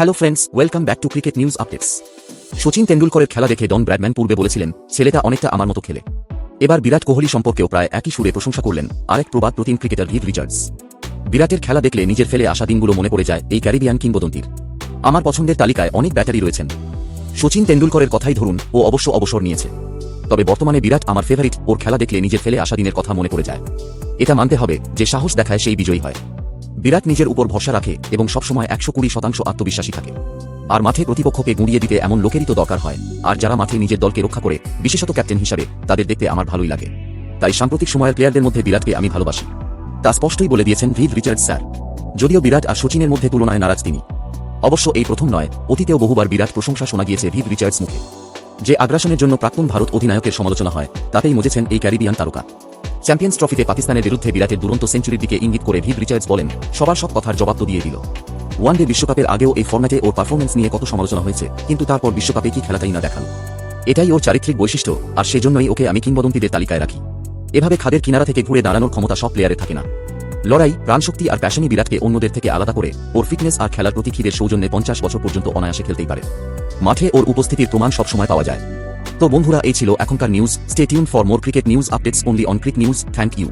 Hello friends, welcome back to cricket news updates. Sachin তেন্ডুলকরের খেলা দেখে ডন ব্র্যাডম্যান পূর্বে বলেছিলেন, ছেলেটা অনেকটা আমার মতো খেলে। এবার বিরাট কোহলি সম্পর্কেও প্রায় একই সুরে প্রশংসা করলেন আরেক প্রবাদ প্রতিম ক্রিকেটার ভিভ রিচার্ডস। বিরাটের খেলা দেখলে নিজের ফেলে আসা দিনগুলো মনে পড়ে যায় এই ক্যারিবিয়ান কিংবদন্তির। আমার পছন্দের তালিকায় অনেক ব্যাটারি রয়েছেন। সচিন তেন্ডুলকরের কথাই ধরুন, ও অবশ্য অবসর নিয়েছে। তবে বর্তমানে বিরাট আমার ফেভারিট। ওর খেলা দেখলে নিজের ফেলে আসা দিনের কথা মনে পড়ে যায়। এটা মানতে হবে যে সাহস দেখায় সেই বিজয়ী হয়। বিরাট নিজের উপর ভরসা রাখে এবং সবসময় 120% আত্মবিশ্বাসী থাকে। আর মাঠে প্রতিপক্ষকে গুঁড়িয়ে দিতে এমন লোকেরই তো দরকার হয়। আর যারা মাঠে নিজের দলকে রক্ষা করে, বিশেষত ক্যাপ্টেন হিসাবে, তাদের দেখতে আমার ভালোই লাগে। তাই সাম্প্রতিক সময়ের প্লেয়ারদের মধ্যে বিরাটকে আমি ভালোবাসি। তা স্পষ্টই বলে দিয়েছেন ভিভ রিচার্ডস স্যার। যদিও বিরাট আর সচিনের মধ্যে তুলনায় নারাজ তিনি। অবশ্য এই প্রথম নয়, অতীতেও বহুবার বিরাট প্রশংসা শোনা গিয়েছে ভিভ রিচার্ডস মুখে। যে আগ্রাসনের জন্য প্রাক্তন ভারত অধিনায়কের সমালোচনা হয়, তাতেই মজেছেন এই ক্যারিবিয়ান তারকা। চ্যাম্পিয়ন্স ট্রফিতে পাকিস্তানের বিরুদ্ধে বিরাটের দুরন্ত সেঞ্চুরির দিকে ইঙ্গিত করে ভিভ রিচার্ডস বলেন, সবার সব কথার জবাব তো দিয়ে দিল। ওয়ানডে বিশ্বকাপের আগেও এই ফর্ম্যাটে ওর পারফরম্যান্স নিয়ে কত সমালোচনা হয়েছে, কিন্তু তারপর বিশ্বকাপে কি খেলাটাই না দেখাল। এটাই ওর চারিত্রিক বৈশিষ্ট্য, আর সেজন্যই ওকে আমি কিংবদন্তিদের তালিকায় রাখি। এভাবে খাদের কিনারা থেকে ঘুরে দাঁড়ানোর ক্ষমতা সব প্লেয়ারের থাকে না। লড়াই, প্রাণশক্তি আর প্যাশনই বিরাটকে অন্যদের থেকে আলাদা করে। ওর ফিটনেস আর খেলার প্রতি খিদের সৌজন্যে 50 বছর পর্যন্ত অনায়াসে খেলতেই পারে। মাঠে ওর উপস্থিতির প্রমাণ সবসময় পাওয়া যায়। তো বন্ধুরা, এই ছিল এখনকার news. Stay tune for more cricket news updates only on Cric News. Thank you.